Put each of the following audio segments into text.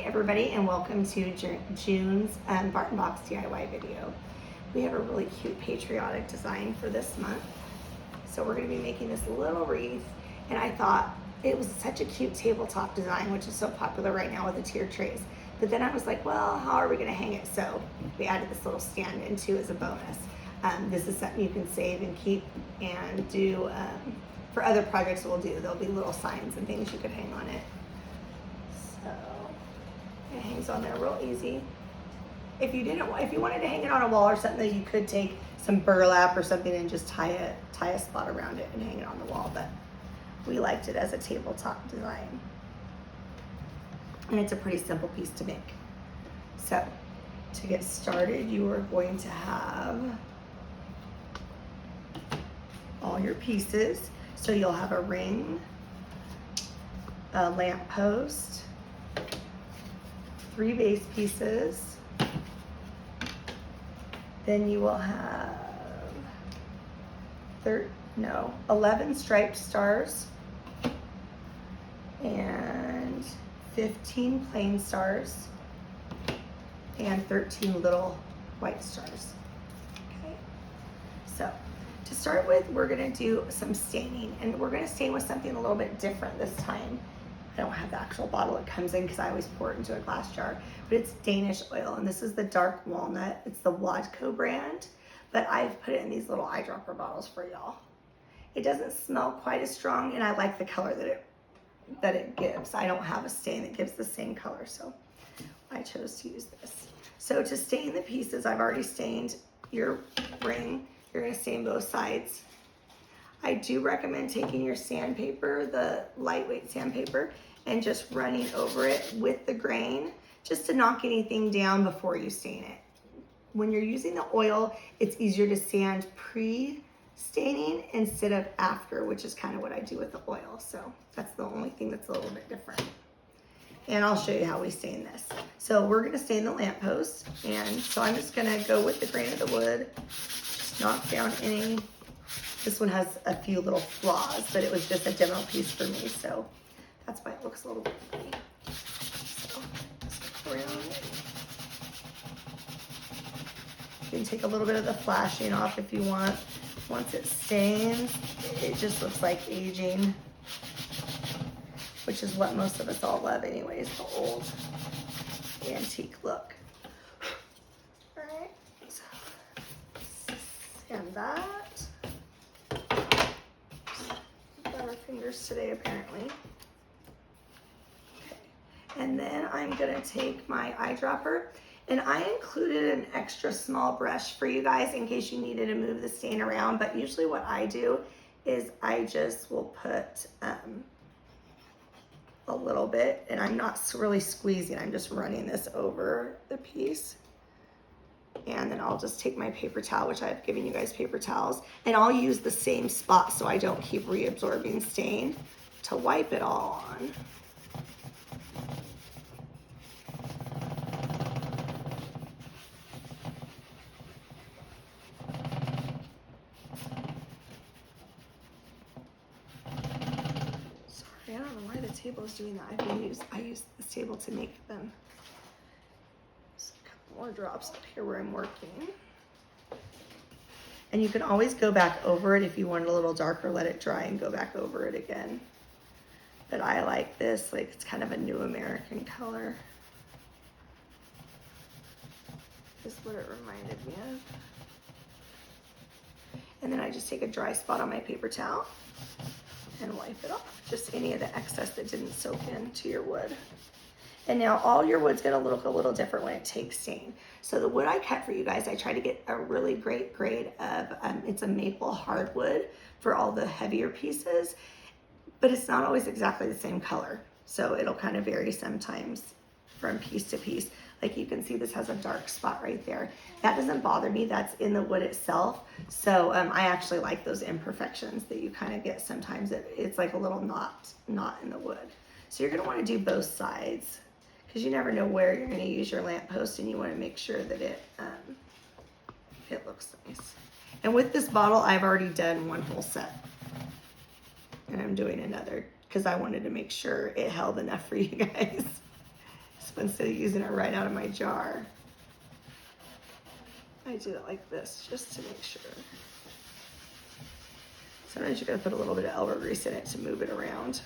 Everybody, and welcome to June's Barton Box DIY video. We have a really cute patriotic design for this month. So we're going to be making this little wreath, and I thought it was such a cute tabletop design, which is so popular right now with the tier trays. But then I was like, well, how are we going to hang it? So we added this little stand in too as a bonus. This is something you can save and keep and do for other projects we'll do. There'll be little signs and things you could hang on it. So it hangs on there real easy. If you wanted to hang it on a wall or something, you could take some burlap or something and just tie a spot around it and hang it on the wall. But we liked it as a tabletop design, and it's a pretty simple piece to make. So to get started, you are going to have all your pieces. So you'll have a ring, a lamp post, 3 base pieces. Then you will have 11 striped stars and 15 plain stars and 13 little white stars. Okay, so to start with, we're gonna do some staining, and we're gonna stain with something a little bit different this time. I don't have the actual bottle it comes in because I always pour it into a glass jar, but it's Danish oil, and this is the dark walnut. It's the Wadco brand, but I've put it in these little eyedropper bottles for y'all. It doesn't smell quite as strong, and I like the color that it gives. I don't have a stain that gives the same color, so I chose to use this. So to stain the pieces, I've already stained your ring. You're gonna stain both sides. I do recommend taking your sandpaper, the lightweight sandpaper, and just running over it with the grain just to knock anything down before you stain it. When you're using the oil, it's easier to sand pre-staining instead of after, which is kind of what I do with the oil. So that's the only thing that's a little bit different. And I'll show you how we stain this. So we're gonna stain the lamppost, and so I'm just gonna go with the grain of the wood, just knock down any. This one has a few little flaws, but it was just a demo piece for me, so that's why it looks a little bit funny. So just go around. You can take a little bit of the flashing off if you want. Once it stains, it just looks like aging, which is what most of us all love anyways, the old antique look. All right, so sand that. Our fingers today apparently. Okay. And then I'm gonna take my eyedropper, and I included an extra small brush for you guys in case you needed to move the stain around, but usually what I do is I just will put a little bit, and I'm not really squeezing, I'm just running this over the piece. And then I'll just take my paper towel, which I've given you guys paper towels, and I'll use the same spot so I don't keep reabsorbing stain to wipe it all on. Sorry, I don't know why the table is doing that. I use this table to make them. More drops up here where I'm working. And you can always go back over it if you want it a little darker, let it dry and go back over it again. But I like this, like it's kind of a new American color. This is what it reminded me of. And then I just take a dry spot on my paper towel and wipe it off. Just any of the excess that didn't soak into your wood. And now all your wood's gonna look a little different when it takes stain. So the wood I cut for you guys, I try to get a really great grade of, it's a maple hardwood for all the heavier pieces, but it's not always exactly the same color. So it'll kind of vary sometimes from piece to piece. Like you can see this has a dark spot right there. That doesn't bother me, that's in the wood itself. So I actually like those imperfections that you kind of get sometimes. It's like a little knot in the wood. So you're gonna wanna do both sides, because you never know where you're going to use your lamppost, and you want to make sure that it looks nice. And with this bottle, I've already done one whole set, and I'm doing another because I wanted to make sure it held enough for you guys. So instead of using it right out of my jar, I do it like this just to make sure. Sometimes you gotta put a little bit of elbow grease in it to move it around.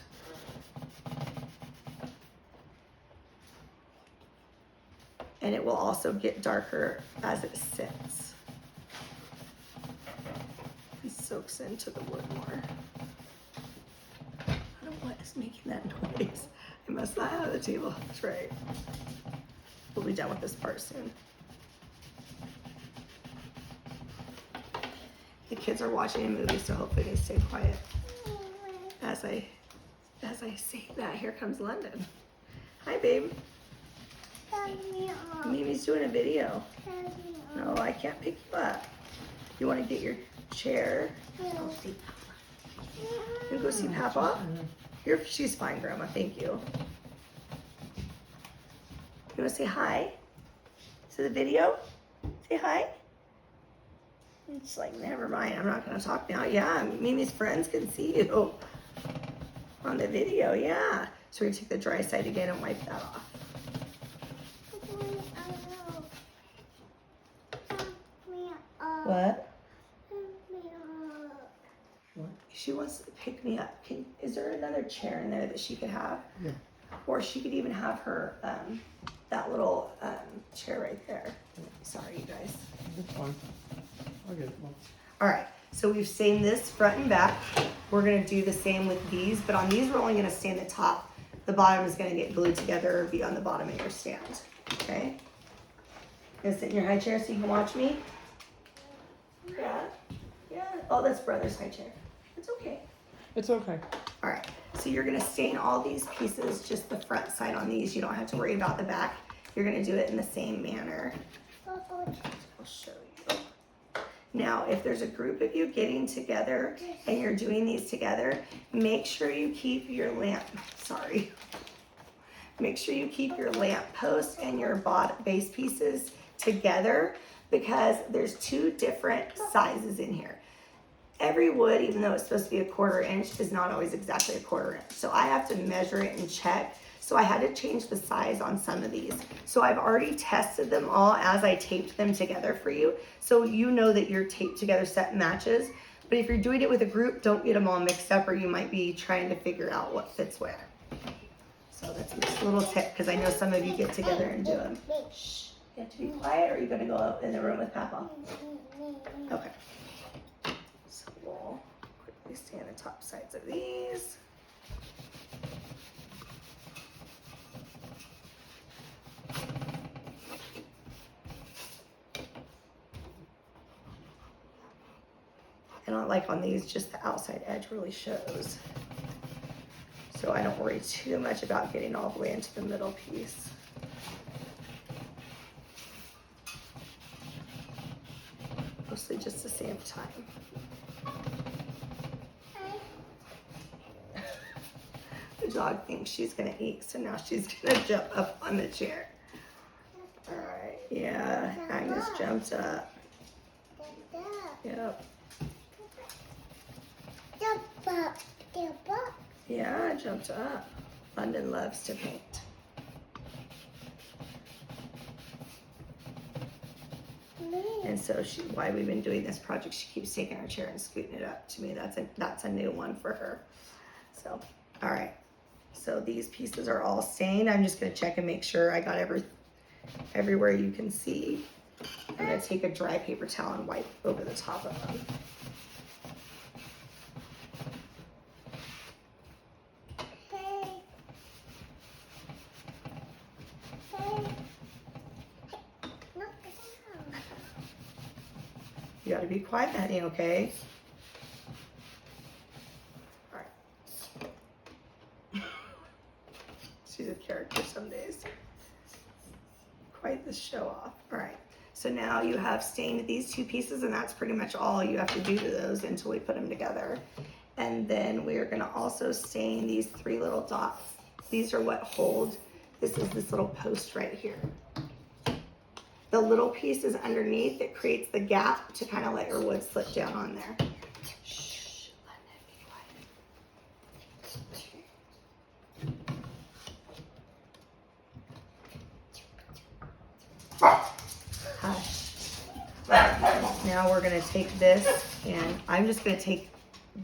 And it will also get darker as it sits. It soaks into the wood more. I don't know what is making that noise. I must not have the table. That's right. We'll be done with this part soon. The kids are watching a movie, so hopefully they stay quiet. As I say that, here comes London. Hi, babe. Mimi's doing a video. No, I can't pick you up. You want to get your chair? Oh, you go see Papa? She's fine, Grandma. Thank you. You want to say hi to the video? Say hi. It's like, never mind. I'm not going to talk now. Yeah, Mimi's friends can see you on the video. Yeah. So we're going to take the dry side again and wipe that off. What? What? She wants to pick me up. Is there another chair in there that she could have? Yeah. Or she could even have her, that little chair right there. Sorry, you guys. It's fine. I'll get it. All right, so we've stained this front and back. We're gonna do the same with these, but on these we're only gonna stain the top. The bottom is gonna get glued together or be on the bottom of your stand, okay? Gonna sit in your high chair so you can watch me? Yeah, yeah. Oh, that's brother's high chair. It's okay. It's okay. All right, so you're gonna stain all these pieces, just the front side on these. You don't have to worry about the back. You're gonna do it in the same manner. I'll show you. Now, if there's a group of you getting together and you're doing these together, make sure you keep your make sure you keep your lamp post and your base pieces together because there's two different sizes in here. Every wood, even though it's supposed to be a 1/4 inch, is not always exactly a 1/4 inch. So I have to measure it and check. So I had to change the size on some of these. So I've already tested them all as I taped them together for you. So you know that your taped together set matches. But if you're doing it with a group, don't get them all mixed up or you might be trying to figure out what fits where. So that's just a little tip because I know some of you get together and do them. Shh, you have to be quiet or are you gonna go out in the room with Papa? Okay. So we'll quickly stain the top sides of these. And I like on these, just the outside edge really shows. So I don't worry too much about getting all the way into the middle piece. Mostly just to save time. The dog thinks she's gonna eat, so now she's gonna jump up on the chair. All right, yeah, Agnes jumped up. Yep. Yeah, I jumped up. London loves to paint. And so why we've been doing this project, she keeps taking her chair and scooting it up to me. That's a new one for her. So, all right. So these pieces are all stained. I'm just gonna check and make sure I got everywhere you can see. I'm gonna take a dry paper towel and wipe over the top of them. You gotta be quiet, honey, okay? All right. She's a character some days. Quite the show off. All right, so now you have stained these two pieces and that's pretty much all you have to do to those until we put them together. And then we're gonna also stain these 3 little dots. These are what hold, this is this little post right here. The little piece is underneath, it creates the gap to kind of let your wood slip down on there. Shh, London, be Hush. Now we're gonna take this, and I'm just gonna take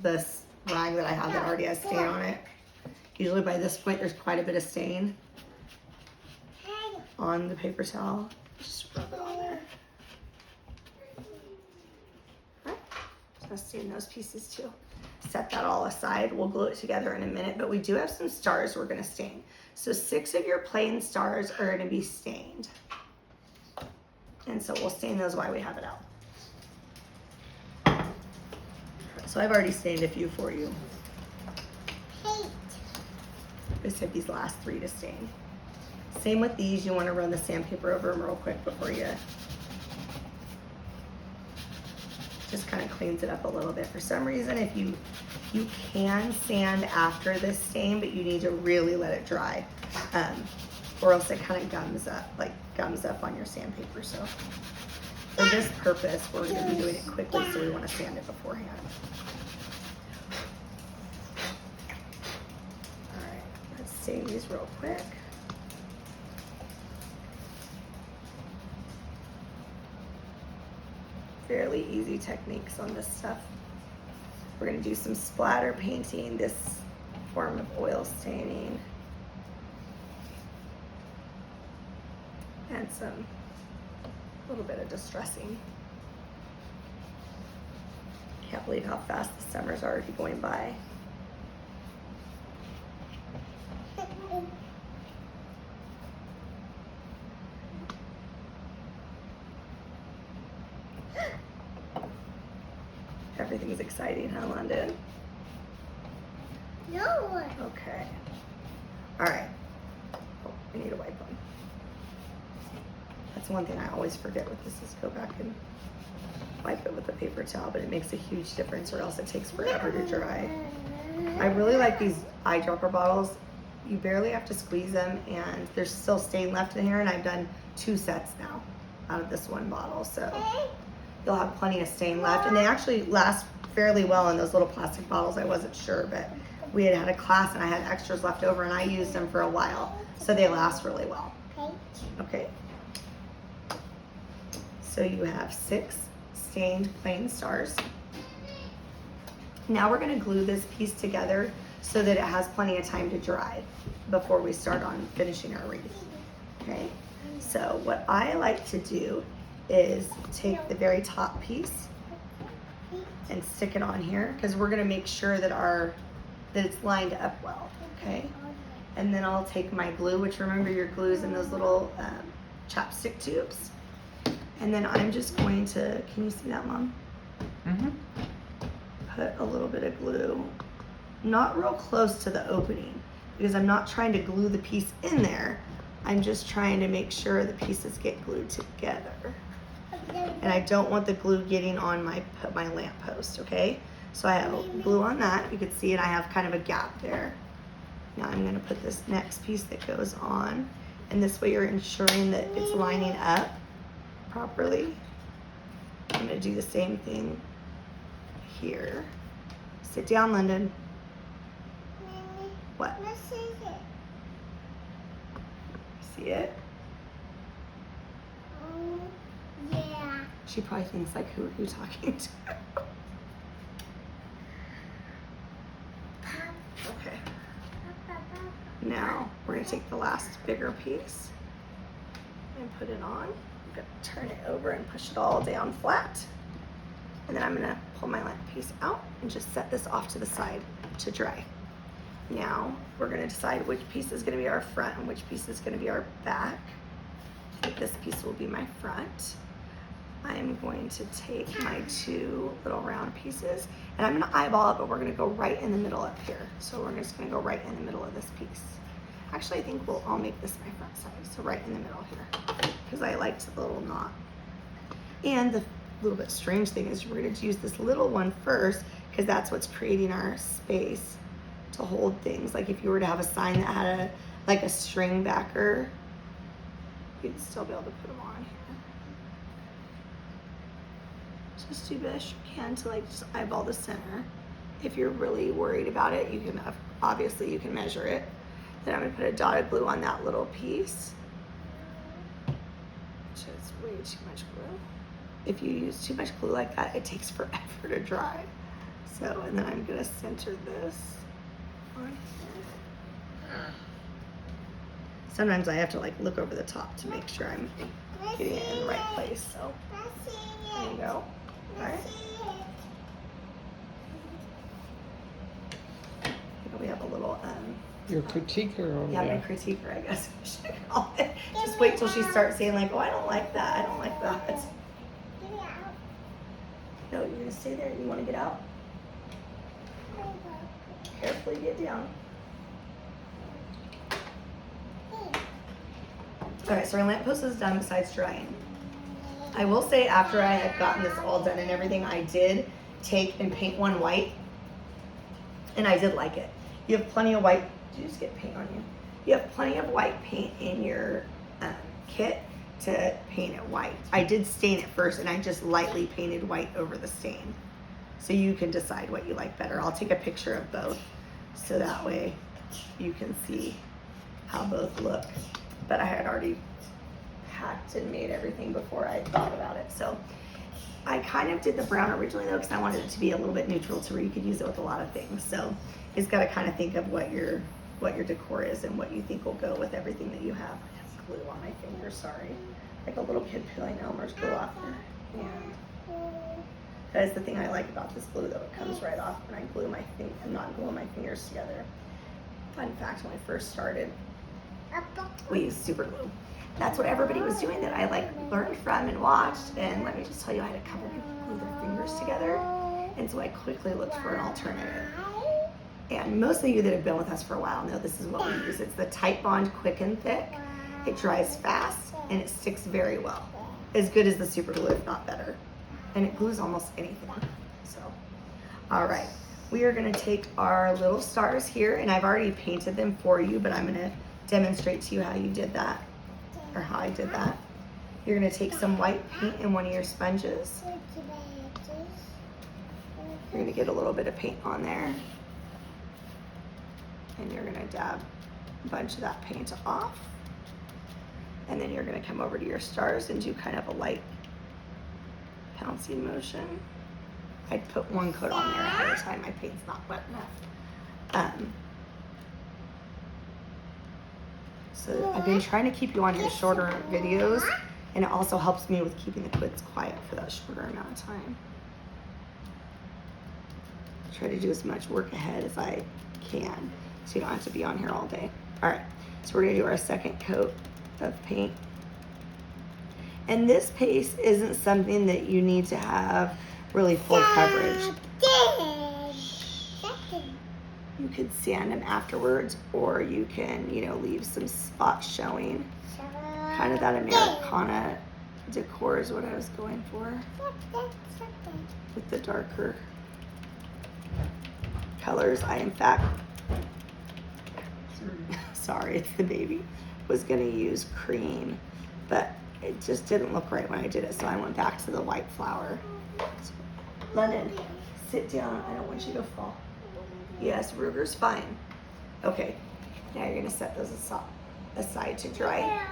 this rag that I have that already has stain on it. Usually by this point there's quite a bit of stain on the paper towel. Just rub it on there. Alright, just gonna stain those pieces too. Set that all aside. We'll glue it together in a minute, but we do have some stars we're gonna stain. So 6 of your plain stars are gonna be stained. And so we'll stain those while we have it out. So I've already stained a few for you. I just have these last 3 to stain. Same with these, you wanna run the sandpaper over them real quick before you, just kind of cleans it up a little bit. For some reason, if you can sand after this stain, but you need to really let it dry, or else it kind of gums up on your sandpaper. So for this purpose, we're going to be doing it quickly, so we want to sand it beforehand. All right, let's stain these real quick. Fairly easy techniques on this stuff. We're going to do some splatter painting, this form of oil staining, and some little bit of distressing. Can't believe how fast the summer's already going by. Everything's exciting, huh, London? No. Okay. All right. Oh, I need a wipe on. That's one thing I always forget with this is go back and wipe it with a paper towel, but it makes a huge difference or else it takes forever to dry. I really like these eyedropper bottles. You barely have to squeeze them and there's still stain left in here, and I've done 2 sets now out of this one bottle, so you'll have plenty of stain left, and they actually last fairly well in those little plastic bottles. I wasn't sure, but we had a class and I had extras left over and I used them for a while, so they last really well. Okay. So you have 6 stained plain stars. Now we're going to glue this piece together so that it has plenty of time to dry before we start on finishing our wreath. Okay. So what I like to do is take the very top piece and stick it on here, because we're going to make sure that that it's lined up well. Okay. And then I'll take my glue, which remember your glue is in those little chapstick tubes. And then I'm just going to, can you see that, Mom? Mm-hmm. Put a little bit of glue, not real close to the opening, because I'm not trying to glue the piece in there. I'm just trying to make sure the pieces get glued together. And I don't want the glue getting on my lamp post, okay? So I have glue on that. You can see it, I have kind of a gap there. Now I'm gonna put this next piece that goes on, and this way you're ensuring that it's lining up properly. I'm gonna do the same thing here. Sit down, London. What? See it? Yeah. She probably thinks like, who are you talking to? Okay. Now we're gonna take the last bigger piece and put it on. I'm gonna turn it over and push it all down flat. And then I'm gonna pull my lamp piece out and just set this off to the side to dry. Now we're gonna decide which piece is gonna be our front and which piece is gonna be our back. I think this piece will be my front. I'm going to take my 2 little round pieces and I'm gonna eyeball it, but we're gonna go right in the middle up here. So we're just gonna go right in the middle of this piece. Actually, I think I'll make this my front side, so right in the middle here, because I liked the little knot. And the little bit strange thing is we're gonna use this little one first, because that's what's creating our space to hold things. Like if you were to have a sign that had like a string backer, you'd still be able to put them on here. Just do best you can to like just eyeball the center. If you're really worried about it, you can obviously you can measure it. Then I'm gonna put a dotted glue on that little piece, which way too much glue. If you use too much glue like that, it takes forever to dry. So, and then I'm gonna center this on here. Sometimes I have to like look over the top to make sure I'm getting it in the right place. So, there you go. All right. We have a little, Your critiquer over yeah, my there. critiquer, I guess we should call it. Just wait till she starts saying like, oh, I don't like that, I don't like that. No, you're gonna stay there. You wanna get out? Carefully get down. All right, so our lamppost is done besides drying. I will say after I had gotten this all done and everything, I did take and paint one white, and I did like it. You have plenty of white. Did you just get paint on you? You have plenty of white paint in your kit to paint it white. I did stain it first, and I just lightly painted white over the stain. So you can decide what you like better. I'll take a picture of both, so that way you can see how both look. But I had already packed and made everything before I thought about it. So I kind of did the brown originally though, because I wanted it to be a little bit neutral to where you could use it with a lot of things. So you just got to kind of think of what your decor is and what you think will go with everything that you have. I have glue on my finger, sorry. Like a little kid peeling Elmer's glue off there. And that is the thing I like about this glue though. It comes right off when I glue my finger. I'm not gluing my fingers together. Fun fact, when I first started, we used super glue. That's what everybody was doing that I like learned from and watched. And let me just tell you, I had a couple people glue their fingers together. And so I quickly looked for an alternative. And most of you that have been with us for a while know this is what we use. It's the Tight Bond Quick and Thick. It dries fast and it sticks very well. As good as the super glue, if not better. And it glues almost anything. So, all right. We are gonna take our little stars here, and I've already painted them for you, but I'm gonna demonstrate to you how you did that, or how I did that. You're gonna take some white paint in one of your sponges. You're gonna get a little bit of paint on there. And you're gonna dab a bunch of that paint off. And then you're gonna come over to your stars and do kind of a light pouncing motion. I'd put one coat on there ahead of time. My paint's not wet enough. So I've been trying to keep you on your shorter videos, and it also helps me with keeping the kids quiet for that shorter amount of time. Try to do as much work ahead as I can, so you don't have to be on here all day. All right, so we're gonna do our second coat of paint. And this paste isn't something that you need to have really full coverage. You could sand them afterwards, or you can, you know, leave some spots showing. Kind of that Americana decor is what I was going for, with the darker colors. I, in fact, sorry, it's the baby, was gonna use cream, but it just didn't look right when I did it, so I went back to the white flower. London, sit down. I don't want you to fall. Yes, Ruger's fine. Okay, now you're gonna set those aside to dry.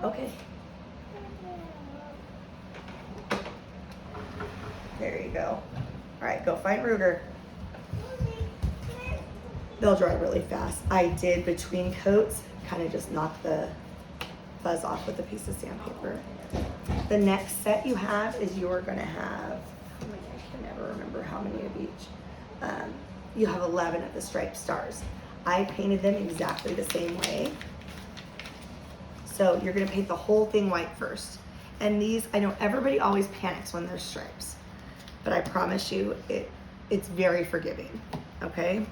Okay. There you go. All right, go find Ruger. They'll dry really fast. I did between coats, kind of just knock the fuzz off with a piece of sandpaper. The next set you have is you're gonna have, I can never remember how many of each. You have 11 of the striped stars. I painted them exactly the same way. So you're gonna paint the whole thing white first. And these, I know everybody always panics when there's stripes, but I promise you, it's very forgiving, okay?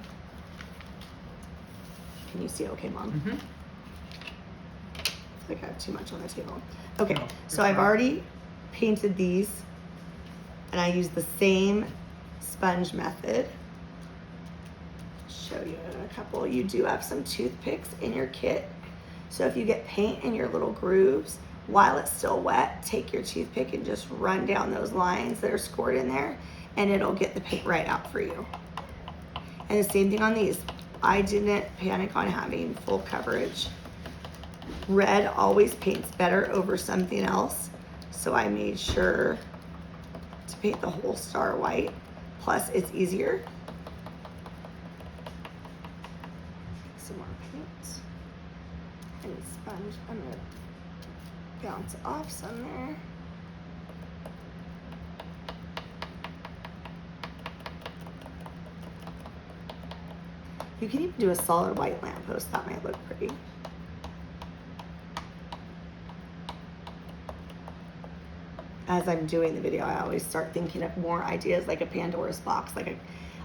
Can you see okay, Mom? Mm-hmm. I think I have too much on the table. Okay, No, so you're I've fine. already painted these, and I use the same sponge method. Show you a couple. You do have some toothpicks in your kit. So if you get paint in your little grooves, while it's still wet, take your toothpick and just run down those lines that are scored in there, and it'll get the paint right out for you. And the same thing on these. I didn't panic on having full coverage. red always paints better over something else. So I made sure to paint the whole star white. Plus it's easier. Some more paint and sponge. I'm gonna bounce off some there. You can even do a solid white lamppost. That might look pretty. As I'm doing the video, I always start thinking of more ideas, like a Pandora's box,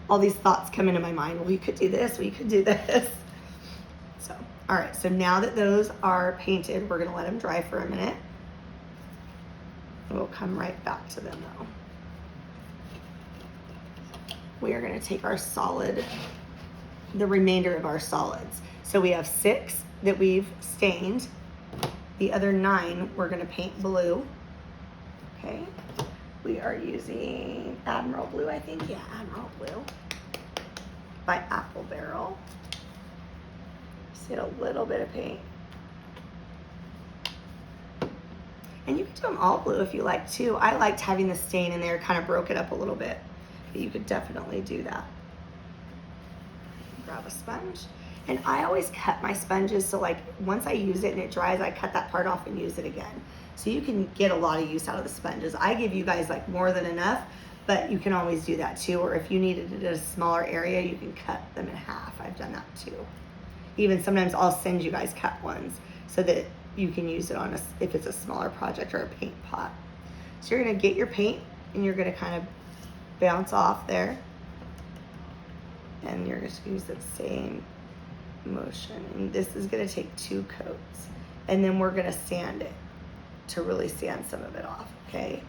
all these thoughts come into my mind. Well, you could do this, well, you could do this. So, all right, so now that those are painted, we're gonna let them dry for a minute. We'll come right back to them though. We are gonna take our solid, the remainder of our solids. So we have 6 that we've stained. The other 9 we're gonna paint blue. Okay, we are using Admiral Blue, I think. Yeah, Admiral Blue by Apple Barrel. Just hit a little bit of paint. And you can do them all blue if you like too. I liked having the stain in there, kind of broke it up a little bit. But you could definitely do that. Grab a sponge. And I always cut my sponges, so like once I use it and it dries, I cut that part off and use it again. So you can get a lot of use out of the sponges. I give you guys like more than enough, but you can always do that too. Or if you needed it in a smaller area, you can cut them in half. I've done that too. Even sometimes I'll send you guys cut ones so that you can use it on if it's a smaller project or a paint pot. So you're gonna get your paint and you're gonna kind of bounce off there. And you're just gonna use the same motion. And this is gonna take 2 coats. And then we're gonna sand it to really sand some of it off, okay?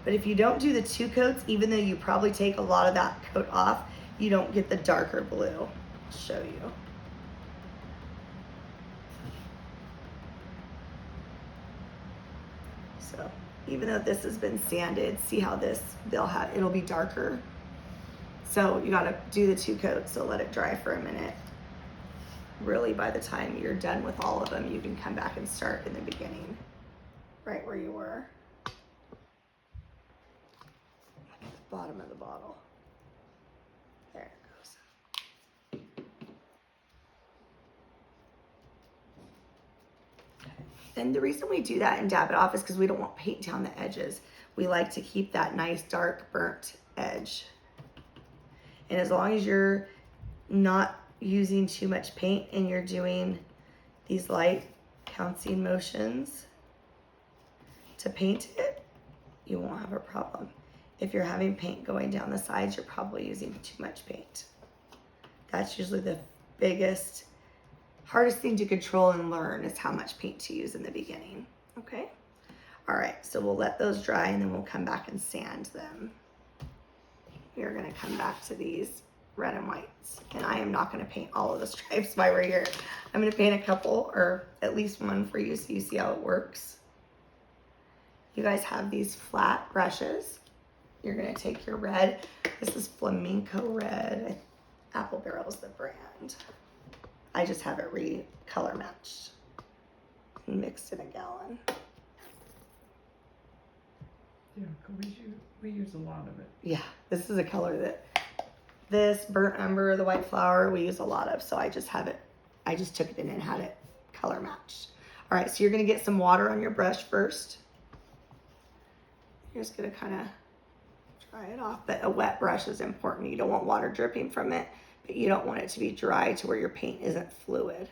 But if you don't do the 2 coats, even though you probably take a lot of that coat off, you don't get the darker blue. I'll show you. So even though this has been sanded, see how this, it'll be darker. So you gotta do the 2 coats, so let it dry for a minute. Really, by the time you're done with all of them, you can come back and start in the beginning, right where you were. At the bottom of the bottle. There it goes. And the reason we do that and dab it off is because we don't want paint down the edges. We like to keep that nice dark burnt edge. And as long as you're not using too much paint and you're doing these light pouncing motions to paint it, you won't have a problem. If you're having paint going down the sides, you're probably using too much paint. That's usually the biggest, hardest thing to control and learn is how much paint to use in the beginning, okay? All right, so we'll let those dry and then we'll come back and sand them. We are gonna come back to these red and whites. And I am not gonna paint all of the stripes while we're here. I'm gonna paint a couple or at least one for you so you see how it works. You guys have these flat brushes. You're gonna take your red. This is Flamenco Red. Apple Barrel is the brand. I just have it color matched and mixed in a gallon. Yeah, we use a lot of it. Yeah, this is a color that this burnt umber, the white flower, we use a lot of. So I just have it, I just took it in and had it color matched. All right, so you're gonna get some water on your brush first. You're just gonna kind of dry it off, but a wet brush is important. You don't want water dripping from it, but you don't want it to be dry to where your paint isn't fluid.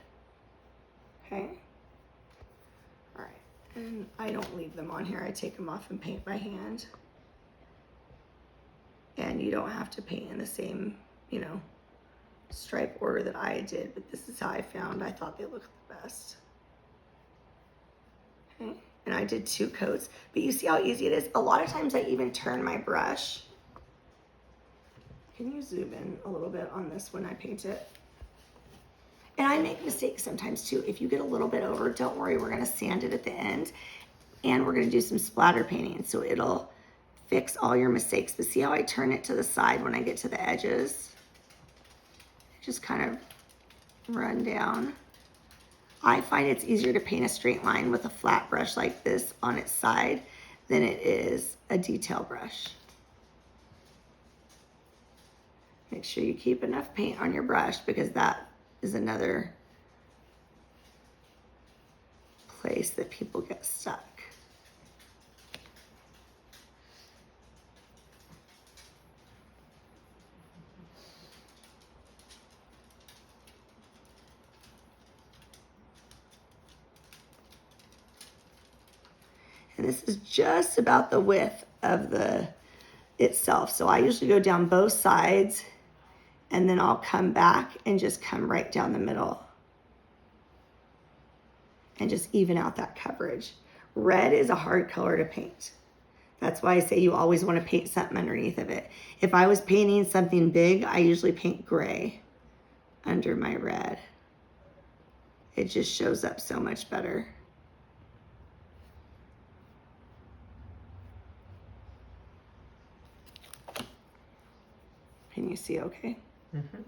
Okay. All right, and I don't leave them on here. I take them off and paint by hand. And you don't have to paint in the same, stripe order that I did, but this is how I found I thought they looked the best. Okay, and I did 2 coats, but you see how easy it is? A lot of times I even turn my brush. Can you zoom in a little bit on this when I paint it? And I make mistakes sometimes too. If you get a little bit over, don't worry, we're gonna sand it at the end and we're gonna do some splatter painting, so it'll fix all your mistakes. But see how I turn it to the side when I get to the edges? Just kind of run down I find it's easier to paint a straight line with a flat brush like this on its side than it is a detail brush. Make sure you keep enough paint on your brush because that is another place that people get stuck. And this is just about the width of the itself. So I usually go down both sides and then I'll come back and just come right down the middle and just even out that coverage. Red is a hard color to paint. That's why I say you always want to paint something underneath of it. If I was painting something big, I usually paint gray under my red. It just shows up so much better. Can you see okay? Mm-hmm.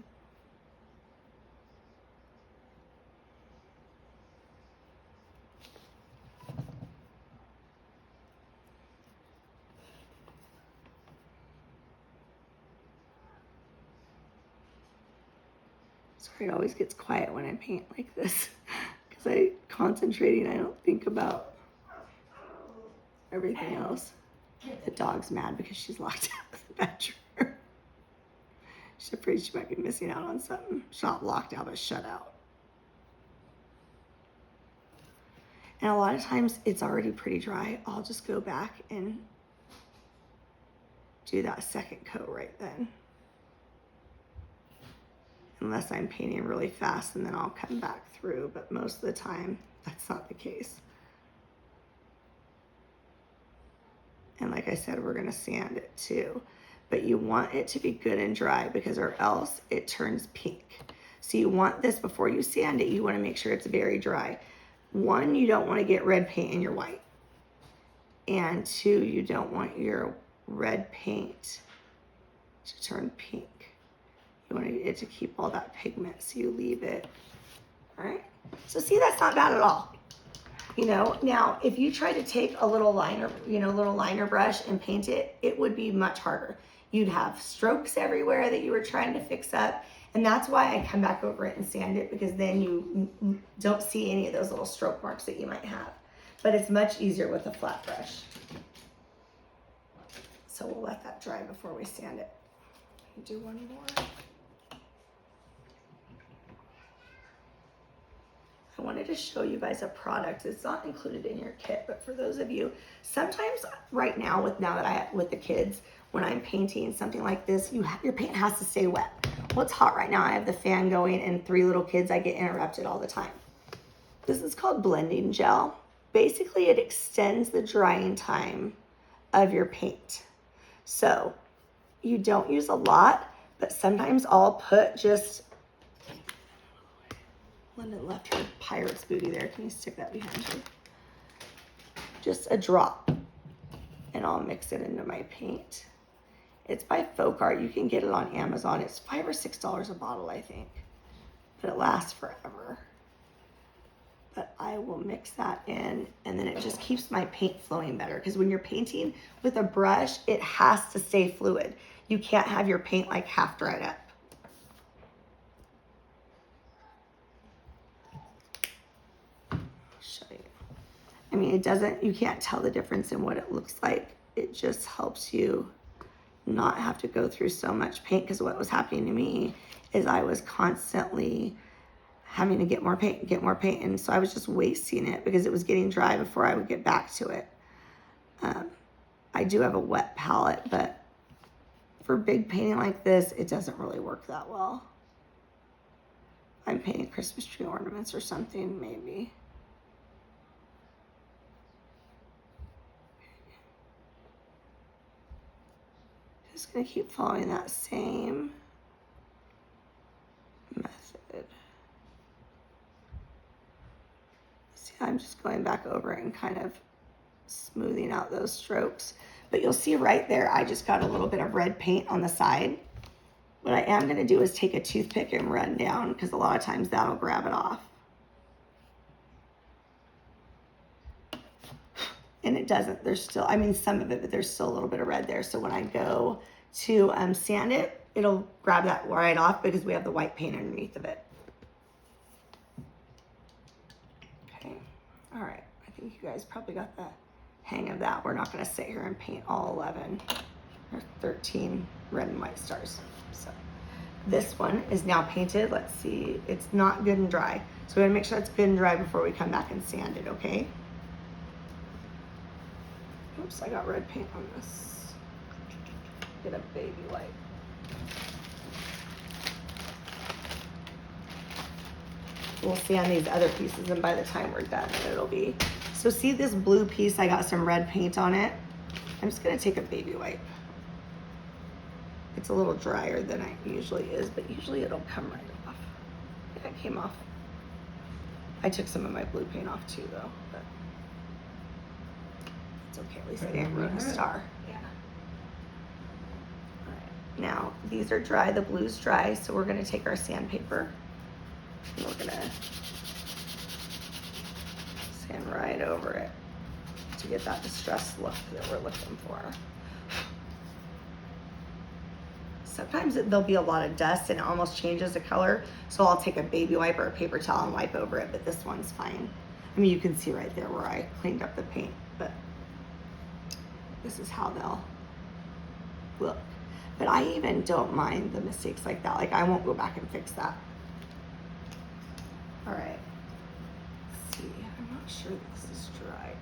Sorry, it always gets quiet when I paint like this because I'm concentrating. I don't think about everything else. The dog's mad because she's locked out of the bedroom. She's afraid she might be missing out on something. She's not locked out, but shut out. And a lot of times it's already pretty dry. I'll just go back and do that second coat right then. Unless I'm painting really fast and then I'll come back through, but most of the time that's not the case. And like I said, we're gonna sand it too. But you want it to be good and dry because or else it turns pink. So you want this before you sand it, you wanna make sure it's very dry. One, you don't wanna get red paint in your white. And two, you don't want your red paint to turn pink. You want it to keep all that pigment, so you leave it. All right, so see, that's not bad at all. You know, now if you try to take a little liner, little liner brush and paint it, it would be much harder. You'd have strokes everywhere that you were trying to fix up. And that's why I come back over it and sand it, because then you don't see any of those little stroke marks that you might have. But it's much easier with a flat brush. So we'll let that dry before we sand it. Do one more. I wanted to show you guys a product. It's not included in your kit, but for those of you, sometimes right now with the kids, when I'm painting something like this, your paint has to stay wet. Well, it's hot right now. I have the fan going and 3 little kids. I get interrupted all the time. This is called blending gel. Basically, it extends the drying time of your paint. So you don't use a lot, but sometimes I'll put just, Linda left her pirate's booty there. Can you stick that behind you? Just a drop, and I'll mix it into my paint. It's by Folk Art. You can get it on Amazon. It's $5 or $6 a bottle, I think, but it lasts forever. But I will mix that in, and then it just keeps my paint flowing better, because when you're painting with a brush, it has to stay fluid. You can't have your paint like half dried up. Show you. I mean, you can't tell the difference in what it looks like. It just helps you not have to go through so much paint, because what was happening to me is I was constantly having to get more paint, and so I was just wasting it because it was getting dry before I would get back to it. I do have a wet palette, but for big painting like this, it doesn't really work that well. I'm painting Christmas tree ornaments or something, maybe. Just gonna keep following that same method. See, I'm just going back over it and kind of smoothing out those strokes. But you'll see right there, I just got a little bit of red paint on the side. What I am gonna do is take a toothpick and run down, because a lot of times that'll grab it off. and it doesn't, there's still, I mean, some of it, but there's still a little bit of red there. So when I go to sand it, it'll grab that right off because we have the white paint underneath of it. Okay, all right. I think you guys probably got the hang of that. We're not gonna sit here and paint all 11 or 13 red and white stars. So this one is now painted. Let's see, it's not good and dry. So we're gonna make sure it's good and dry before we come back and sand it, okay? Oops, I got red paint on this. Get a baby wipe. We'll sand these other pieces, and by the time we're done, it'll be. So see this blue piece, I got some red paint on it. I'm just gonna take a baby wipe. It's a little drier than it usually is, but usually it'll come right off. Yeah, it came off. I took some of my blue paint off too though, but it's okay, at least I didn't ruin a star. Yeah. All right, now these are dry, the blue's dry, so we're gonna take our sandpaper and we're gonna sand right over it to get that distressed look that we're looking for. Sometimes there'll be a lot of dust and it almost changes the color, so I'll take a baby wipe or a paper towel and wipe over it, but this one's fine. I mean, you can see right there where I cleaned up the paint, but this is how they'll look. But I even don't mind the mistakes like that. Like, I won't go back and fix that. All right, let's see, I'm not sure this is dry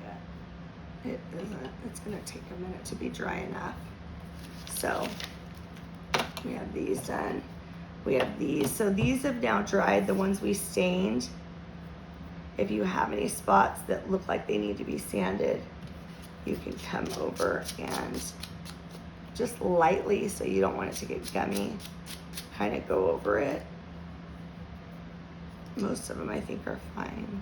yet. It isn't, it's gonna take a minute to be dry enough. So, we have these done. We have these. So these have now dried, the ones we stained. If you have any spots that look like they need to be sanded, you can come over and just lightly, so you don't want it to get gummy, kind of go over it. Most of them I think are fine.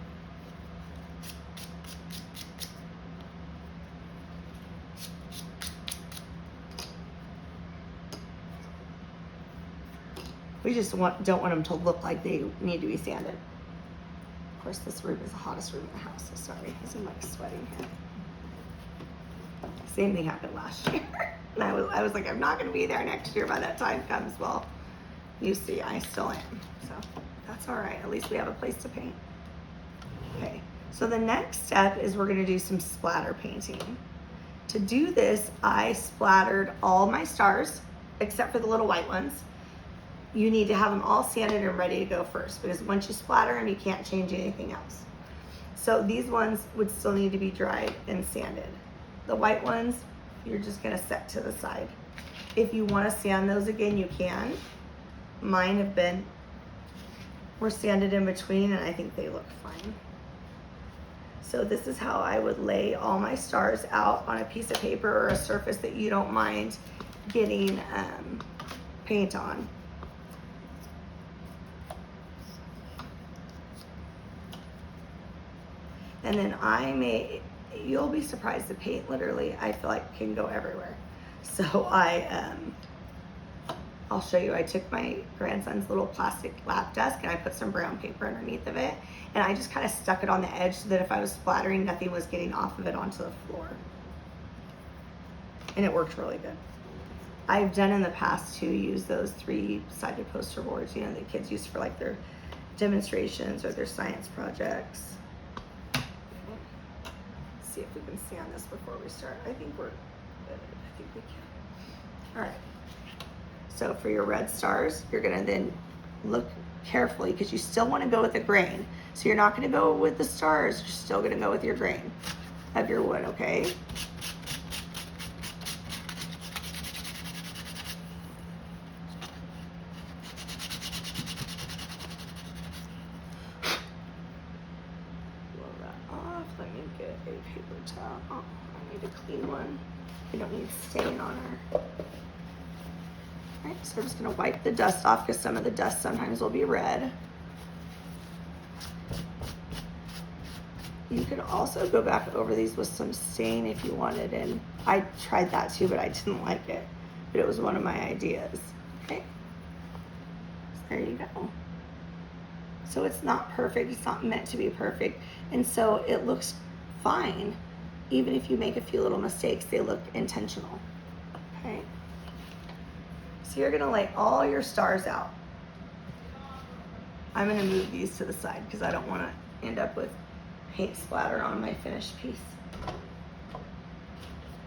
We just don't want them to look like they need to be sanded. Of course, this room is the hottest room in the house, so sorry, I'm like sweating here. Same thing happened last year. And I was like, I'm not gonna be there next year by that time comes. Well, you see, I still am. So that's all right, at least we have a place to paint. Okay, so the next step is we're gonna do some splatter painting. To do this, I splattered all my stars, except for the little white ones. You need to have them all sanded and ready to go first, because once you splatter them, you can't change anything else. So these ones would still need to be dried and sanded. The white ones, you're just gonna set to the side. If you wanna sand those again, you can. Mine were sanded in between, and I think they look fine. So this is how I would lay all my stars out on a piece of paper or a surface that you don't mind getting paint on. And then you'll be surprised, the paint literally, I feel like can go everywhere. So I'll show you, I took my grandson's little plastic lap desk and I put some brown paper underneath of it. And I just kind of stuck it on the edge so that if I was splattering, nothing was getting off of it onto the floor. And it worked really good. I've done in the past to use those 3-sided poster boards, you know, that kids use for like their demonstrations or their science projects. See if we can sand this before we start. I think we're good. I think we can. All right. So for your red stars, you're gonna then look carefully because you still want to go with the grain. So you're not gonna go with the stars. You're still gonna go with your grain of your wood, okay? Paper towel. Oh, I need a clean one. We don't need stain on her. Alright, so we're just going to wipe the dust off because some of the dust sometimes will be red. You could also go back over these with some stain if you wanted, and I tried that too, but I didn't like it. But it was one of my ideas. Okay, so there you go. So it's not perfect. It's not meant to be perfect, and so it looks fine. even if you make a few little mistakes, they look intentional, okay? So you're gonna lay all your stars out. I'm gonna move these to the side because I don't wanna end up with paint splatter on my finished piece.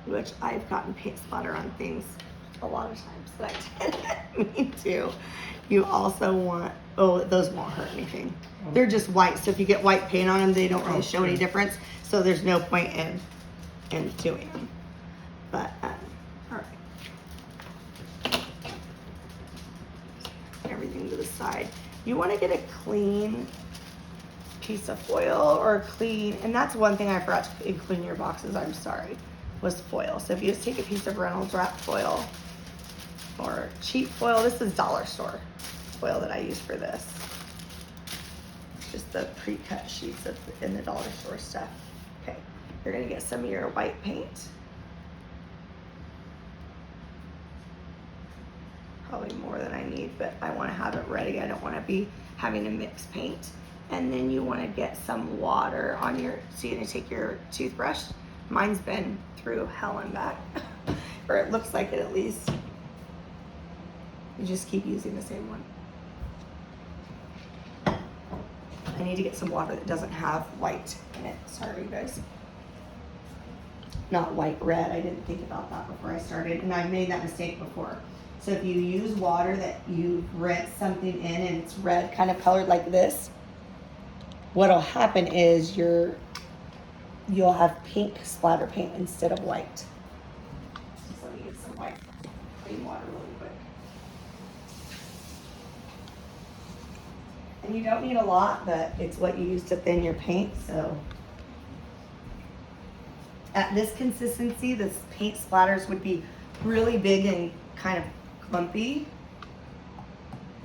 Which I've gotten paint splatter on things a lot of times that I didn't mean to. You also want, oh, those won't hurt anything. They're just white, so if you get white paint on them, they don't really show any difference. So there's no point in doing them. But, all right. Everything to the side. You want to get a clean piece of foil or clean, and that's one thing I forgot to include in your boxes, I'm sorry, was foil. So if you just take a piece of Reynolds wrap foil or cheap foil, this is dollar store foil that I use for this. It's just the pre-cut sheets in the dollar store stuff. Okay, you're gonna get some of your white paint. Probably more than I need, but I wanna have it ready. I don't wanna be having to mix paint. And then you wanna get some water on your, so you're gonna take your toothbrush. Mine's been through hell and back, or it looks like it at least. You just keep using the same one. I need to get some water that doesn't have white in it. Sorry, you guys. Not white, red. I didn't think about that before I started, and I've made that mistake before. So if you use water that you rinsed something in and it's red, kind of colored like this, what'll happen is you'll have pink splatter paint instead of white. So let me get some white clean water really quick. And you don't need a lot, but it's what you use to thin your paint, so. At this consistency, the paint splatters would be really big and kind of clumpy.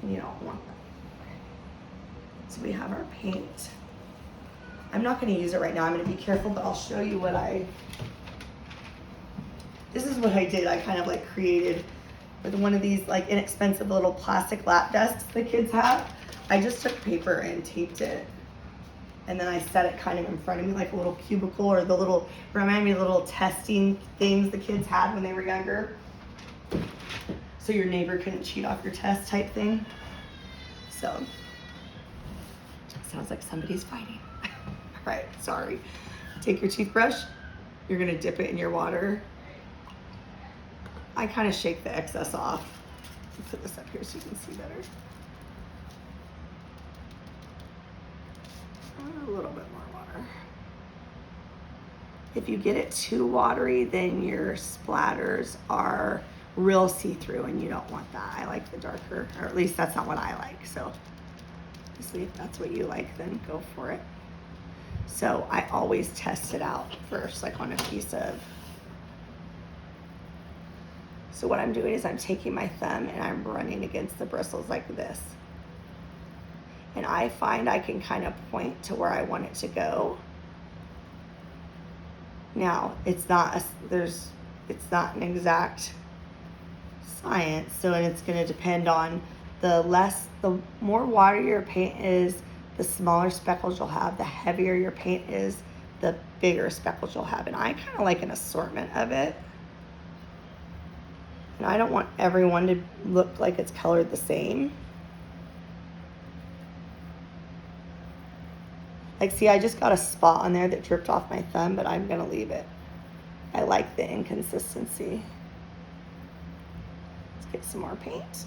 You don't want that. So we have our paint. I'm not gonna use it right now, I'm gonna be careful, but I'll show you what this is what I did. I kind of like created with one of these like inexpensive little plastic lap desks the kids have. I just took paper and taped it. And then I set it kind of in front of me like a little cubicle, or the little, remind me of the little testing things the kids had when they were younger. So your neighbor couldn't cheat off your test type thing. So, sounds like somebody's fighting. All right, sorry. Take your toothbrush. You're gonna dip it in your water. I kind of shake the excess off. Put this up here so you can see better. A little bit more water. If you get it too watery, then your splatters are real see-through, and you don't want that. I like the darker, or at least that's not what I like. So obviously if that's what you like, then go for it. So I always test it out first, like on a piece of. So what I'm doing is I'm taking my thumb and I'm running against the bristles like this. And I find I can kind of point to where I want it to go. Now, it's not an exact science, so it's going to depend on the more water your paint is, the smaller speckles you'll have. The heavier your paint is, the bigger speckles you'll have. And I kind of like an assortment of it. And I don't want everyone to look like it's colored the same. Like, see, I just got a spot on there that dripped off my thumb, but I'm gonna leave it. I like the inconsistency. Let's get some more paint.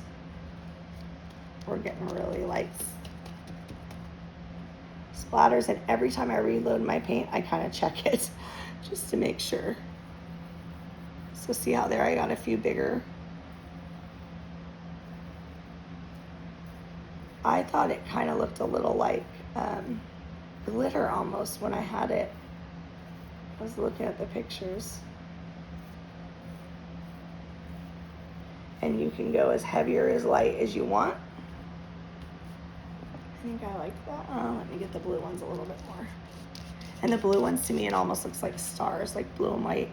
We're getting really light splatters, and every time I reload my paint, I kind of check it just to make sure. So see how there I got a few bigger. I thought it kind of looked a little like glitter almost when I had it. I was looking at the pictures. And you can go as heavy or as light as you want. I think I like that. Let me get the blue ones a little bit more. And the blue ones, to me, it almost looks like stars, like blue and white.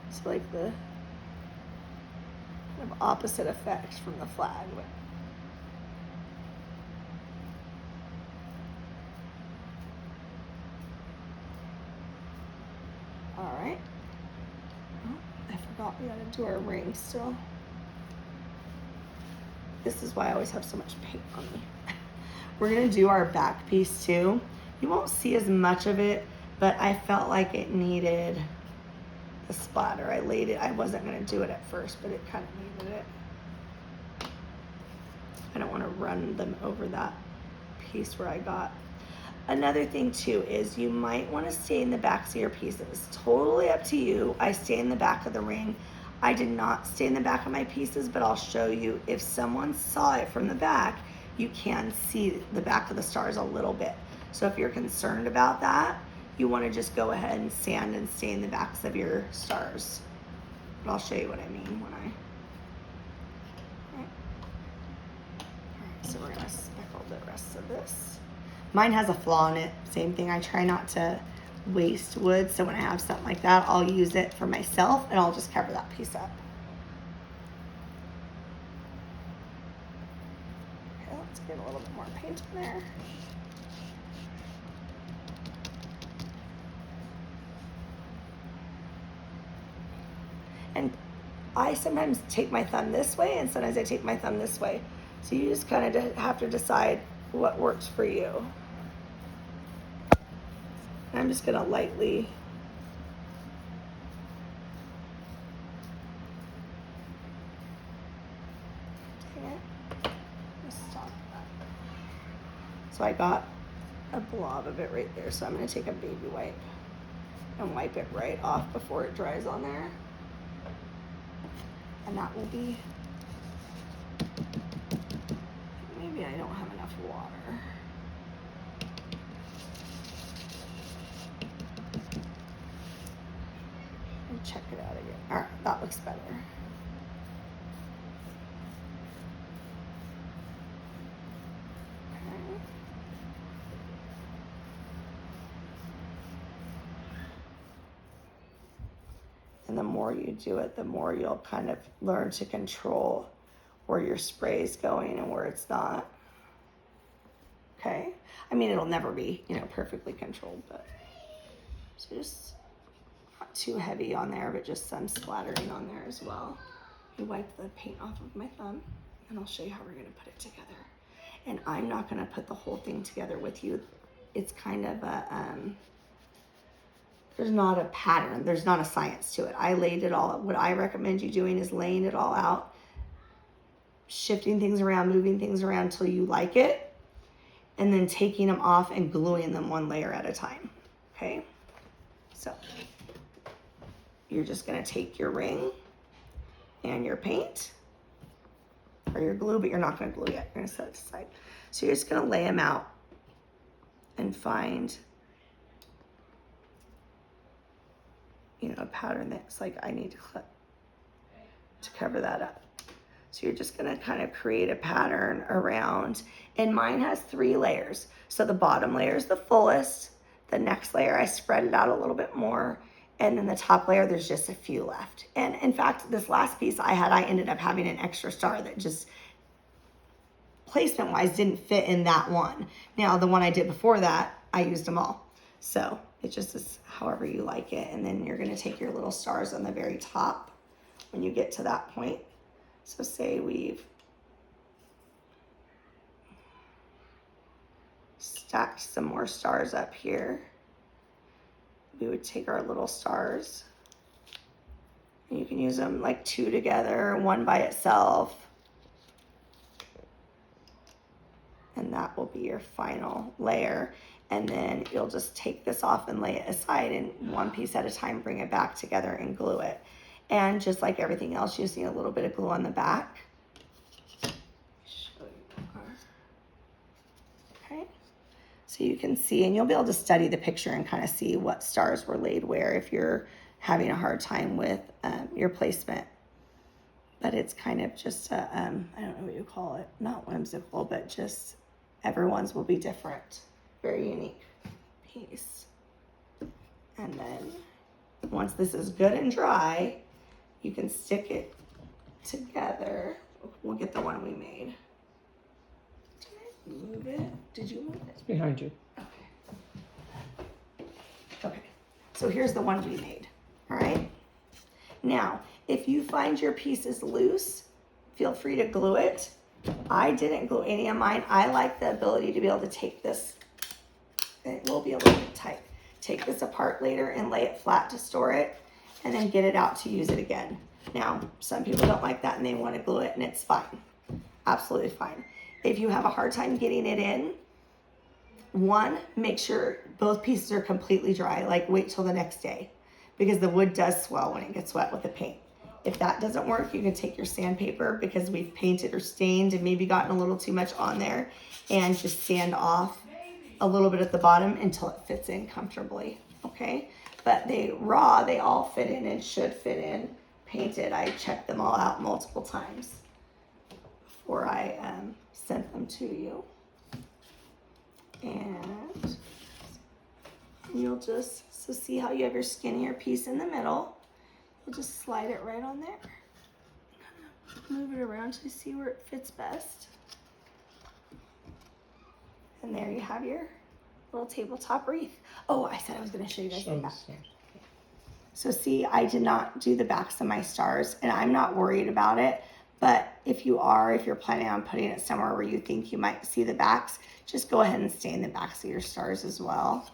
It's like the kind of opposite effect from the flag. forgot we gotta do our ring still. This is why I always have so much paint on me. We're gonna do our back piece too. You won't see as much of it, but I felt like it needed a splatter. I laid it, I wasn't gonna do it at first, but it kind of needed it. I don't wanna run them over that piece where I got. Another thing too is you might wanna stain the backs of your pieces. Totally up to you. I stained the back of the ring. I did not stain the back of my pieces, but I'll show you if someone saw it from the back, you can see the back of the stars a little bit. So if you're concerned about that, you want to just go ahead and sand and stain the backs of your stars. But I'll show you what I mean when I... All right, so we're going to speckle the rest of this. Mine has a flaw in it. Same thing, I try not to waste wood, so when I have something like that, I'll use it for myself and I'll just cover that piece up. Okay, let's get a little bit more paint in there. And I sometimes take my thumb this way and sometimes I take my thumb this way. So you just kind of have to decide what works for you. And I'm just gonna lightly stop that. So I got a blob of it right there. So I'm gonna take a baby wipe and wipe it right off before it dries on there. And that will be, maybe I don't have enough water. And check it out again. All right, that looks better. Okay. And the more you do it, the more you'll kind of learn to control where your spray is going and where it's not. Okay? I mean, it'll never be, perfectly controlled, but so just not too heavy on there, but just some splattering on there as well. You wipe the paint off of my thumb, and I'll show you how we're gonna put it together. And I'm not gonna put the whole thing together with you. It's kind of a, there's not a pattern, there's not a science to it. I laid it all, what I recommend you doing is laying it all out, shifting things around, moving things around until you like it, and then taking them off and gluing them one layer at a time, okay? So, you're just gonna take your ring and your paint, or your glue, but you're not gonna glue yet, you're gonna set it aside. So you're just gonna lay them out and find a pattern that's like, I need to clip to cover that up. So you're just gonna kind of create a pattern around, and mine has 3 layers. So the bottom layer is the fullest, the next layer I spread it out a little bit more, and then the top layer there's just a few left. And in fact, this last piece I ended up having an extra star that just placement wise didn't fit in that one. Now the one I did before that, I used them all. So it just is however you like it. And then you're gonna take your little stars on the very top when you get to that point. So say we've stacked some more stars up here. We would take our little stars, and you can use them like 2 together, 1 by itself. And that will be your final layer. And then you'll just take this off and lay it aside, and one piece at a time, bring it back together and glue it. And just like everything else, you just need a little bit of glue on the back. Show you more. Okay. So you can see, and you'll be able to study the picture and kind of see what stars were laid where if you're having a hard time with your placement. But it's kind of just a, I don't know what you call it, not whimsical, but just everyone's will be different. Very unique piece. And then once this is good and dry, you can stick it together. We'll get the one we made. Did I move it? Did you move it? It's behind you. Okay. Okay. So here's the one we made. All right. Now, If you find your piece is loose, feel free to glue it. I didn't glue any of mine. I like the ability to be able to take this, it will be a little bit tight, take this apart later and lay it flat to store it, and then get it out to use it again. Now, some people don't like that and they want to glue it, and it's fine. Absolutely fine. If you have a hard time getting it in, one, make sure both pieces are completely dry. Like, wait till the next day, because the wood does swell when it gets wet with the paint. If that doesn't work, you can take your sandpaper, because we've painted or stained and maybe gotten a little too much on there, and just sand off a little bit at the bottom until it fits in comfortably, okay? But they all fit in and should fit in. Painted, I checked them all out multiple times before I sent them to you. And you'll just, so see how you have your skinnier piece in the middle. You'll just slide it right on there. Move it around to see where it fits best. And there you have your little tabletop wreath. Oh, I said I was going to show you guys the back. So see, I did not do the backs of my stars, and I'm not worried about it. But if you're planning on putting it somewhere where you think you might see the backs, just go ahead and stain the backs of your stars as well.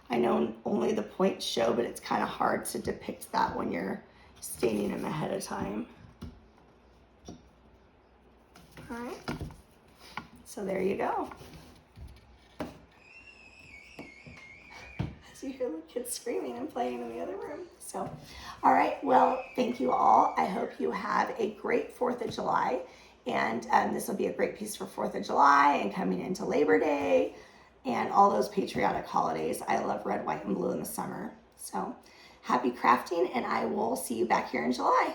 I know only the points show, but it's kind of hard to depict that when you're staining them ahead of time. All right, so there you go. So you hear the kids screaming and playing in the other room. So, all right, well, thank you all. I hope you have a great 4th of July. And this will be a great piece for 4th of July and coming into Labor Day and all those patriotic holidays. I love red, white, and blue in the summer. So happy crafting, and I will see you back here in July.